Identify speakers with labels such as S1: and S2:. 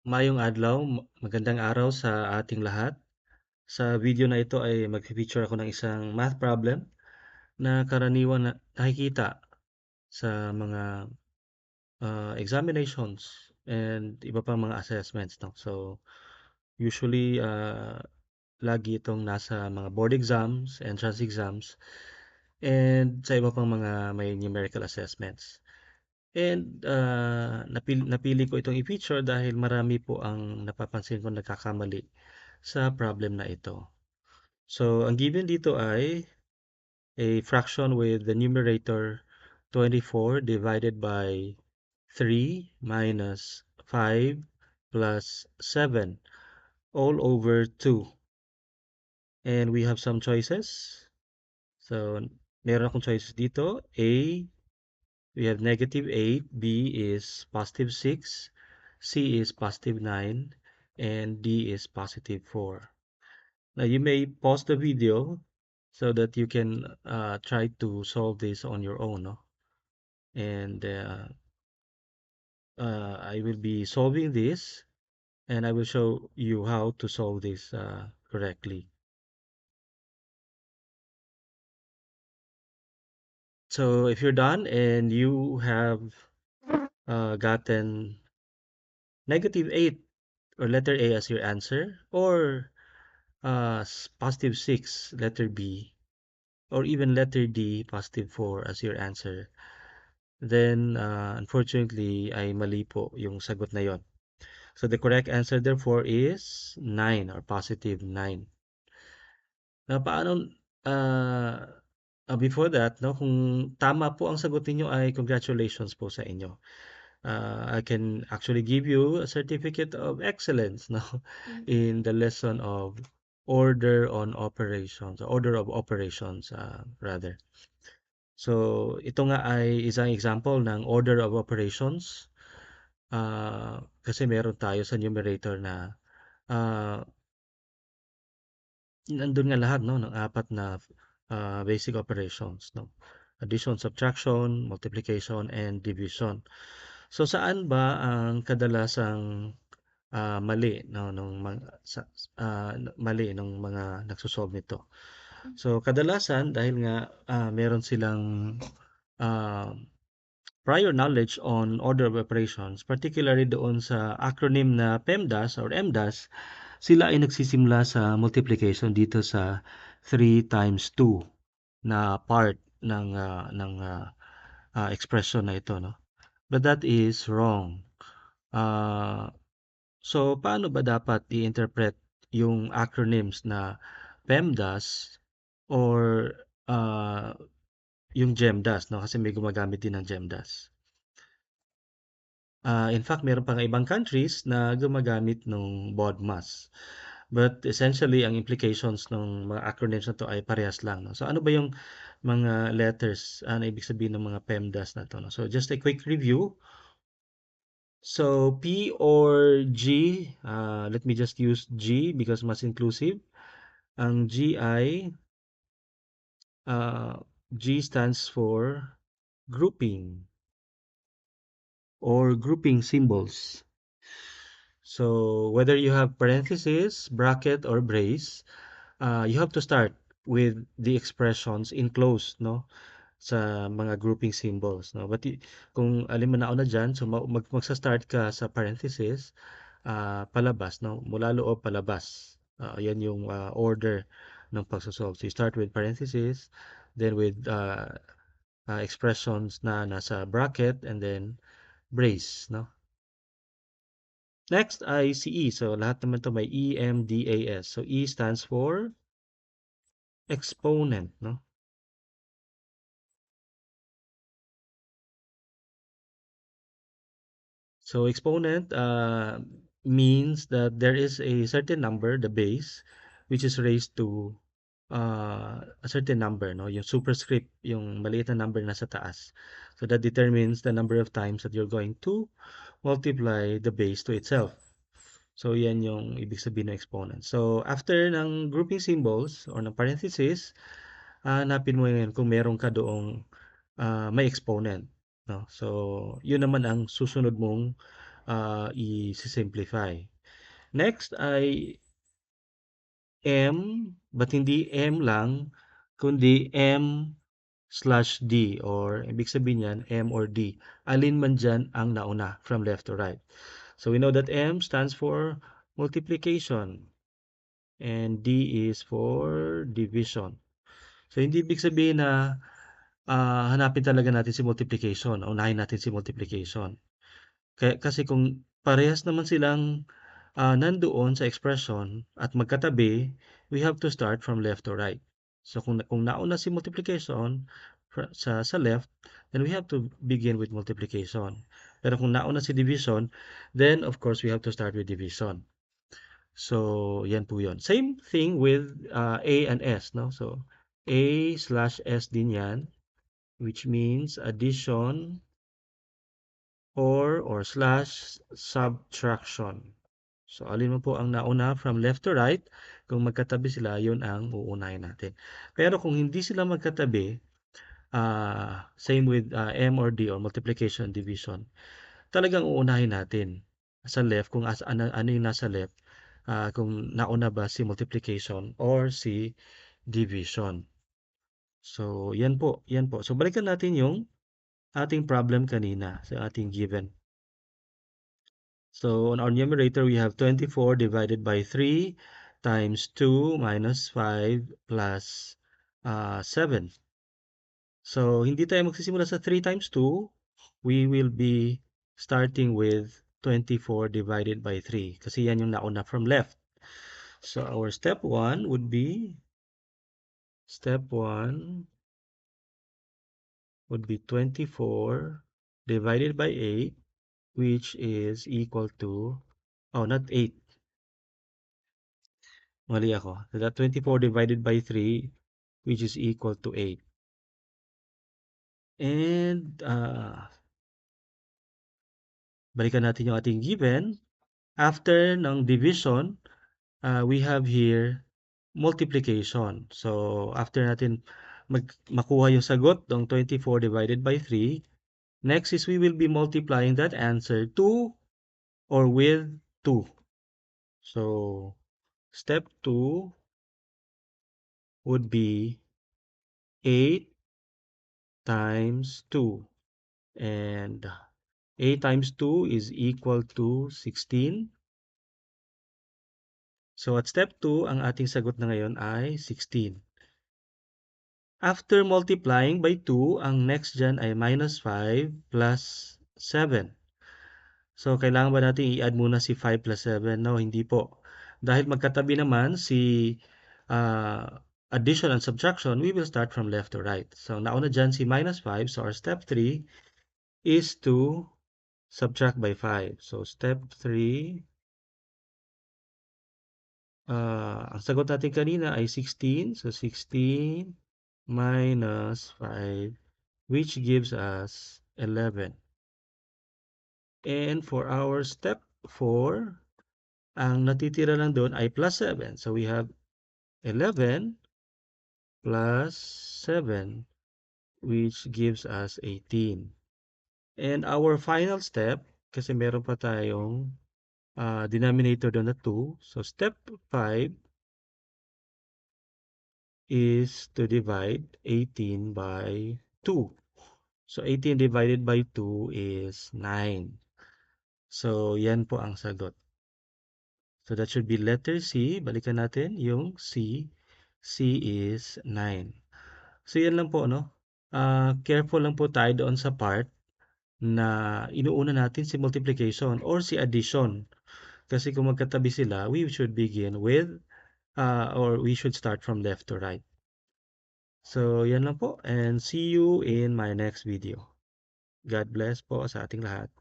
S1: Maayong adlaw, magandang araw sa ating lahat. Sa video na ito ay magfi-feature ako ng isang math problem na karaniwan na nakikita sa mga, examinations and iba pang mga assessments 'no. So, usually, lagi itong nasa mga board exams, entrance exams, and sa iba pang mga may numerical assessments. And, napili ko itong i-feature dahil marami po ang napapansin kong nagkakamali sa problem na ito. So, ang given dito ay a fraction with the numerator 24 divided by 3 minus 5 plus 7 all over 2. And we have some choices. So, meron akong choices dito. A, we have negative 8, B is positive 6, C is positive 9, and D is positive 4. Now, you may pause the video so that you can try to solve this on your own, no? And I will be solving this and I will show you how to solve this correctly. So if you're done and you have gotten negative 8 or letter A as your answer, or positive 6 letter B, or even letter D positive 4 as your answer, then unfortunately ay mali po yung sagot na yon. So the correct answer therefore is 9 or positive 9. Na paano before that 'no, kung tama po ang sagot ninyo ay congratulations po sa inyo. I can actually give you a certificate of excellence 'no, in the lesson of order of operations, rather. So ito nga ay isang example ng order of operations, kasi meron tayo sa numerator na nandun nga lahat 'no, ng apat na, basic operations 'no, addition, subtraction, multiplication, and division. So, saan ba ang kadalasang, mali 'no mali nung mga nagso-solve nito? So, kadalasan dahil nga, meron silang, ah, prior knowledge on order of operations, particularly doon sa acronym na PEMDAS or MDAS, sila ay nagsisimula sa multiplication dito sa 3 times 2 na part ng expression na ito 'no. But that is wrong. Ah, so paano ba dapat i-interpret yung acronyms na PEMDAS or, yung GEMDAS 'no, kasi may gumagamit din ng GEMDAS. In fact meron pa nga ibang countries na gumagamit nung BODMAS. But essentially ang implications ng mga acronyms na 'to ay parehas lang 'no. So ano ba yung mga letters, ano ibig sabihin ng mga PEMDAS na 'to 'no. So just a quick review. So P or G, let me just use G because mas inclusive. Ang G stands for grouping or grouping symbols. So whether you have parenthesis, bracket, or brace, you have to start with the expressions enclosed, no, sa mga grouping symbols, no. But kung alin man nauna diyan, so magsa-start ka sa parenthesis, palabas, no, mula loob palabas. Yan yung order ng pagso-solve. So you start with parenthesis, then with expressions na nasa bracket, and then brace, no. Next ay si E. So lahat naman 'to may EMDAS. So E stands for exponent, no? So exponent means that there is a certain number, the base, which is raised to a certain number, no? Yung superscript, yung maliit na number na sa taas. So that determines the number of times that you're going to multiply the base to itself. So yan yung ibig sabihin ng exponent. So after ng grouping symbols or ng parenthesis, hanapin mo yan kung meron ka doong may exponent, no? So yun naman ang susunod mong i-simplify. Next ay M, but hindi M lang, kundi M/D or ibig sabihin niyan M or D. Alin man diyan ang nauna from left to right. So we know that M stands for multiplication and D is for division. So hindi ibig sabihin na hanapin talaga natin si multiplication, unahin natin si multiplication. Kasi kung parehas naman silang nandoon sa expression at magkatabi, we have to start from left to right. So kung nauna si multiplication sa left, then we have to begin with multiplication. Pero kung nauna si division, then of course we have to start with division. So yan po yun. Same thing with A and S, no? So A/S din yan, which means addition or slash subtraction. So, alin man po ang nauna from left to right, kung magkatabi sila, yun ang uunahin natin. Pero kung hindi sila magkatabi, same with M or D or multiplication, division, talagang uunahin natin sa left kung ano yung nasa left, kung nauna ba si multiplication or si division. So, yan po, yan po. So, balikan natin yung ating problem kanina sa ating given. So on our numerator, we have 24 divided by 3 times 2 minus 5 plus 7. So hindi tayo magsisimula sa 3 times 2. We will be starting with 24 divided by 3 kasi yan yung nauna from left. So our step 1 would be 24 divided by 8, which is equal to, oh, not 8. Mali ako. So that 24 divided by 3, which is equal to 8. And balikan natin yung ating given. After ng division, we have here multiplication. So after natin makuha yung sagot ng 24 divided by 3, next is we will be multiplying that answer to or with 2. So step 2 would be 8 times 2. And 8 times 2 is equal to 16. So at step 2, ang ating sagot na ngayon ay 16. After multiplying by 2, ang next dyan ay minus 5 plus 7. So kailangan ba natin i-add muna si 5 plus 7? No, hindi po. Dahil magkatabi naman si addition and subtraction, we will start from left to right. So nauna dyan si minus 5. So our step 3 is to subtract by 5. So step 3, ang sagot natin kanina ay 16. So 16 minus 5, which gives us 11. And for our step 4, ang natitira lang doon ay plus 7. So we have 11 plus 7, which gives us 18. And our final step, kasi meron pa tayong denominator doon na 2. So step 5 is to divide 18 by 2. So 18 divided by 2 is 9. So yan po ang sagot. So that should be letter C. Balikan natin yung C. C is 9. So yan lang po, no? Careful lang po tayo doon sa part na inuuna natin si multiplication or si addition. Kasi kung magkatabi sila, we should begin with or we should start from left to right. So, yan lang po and see you in my next video. God bless po sa ating lahat.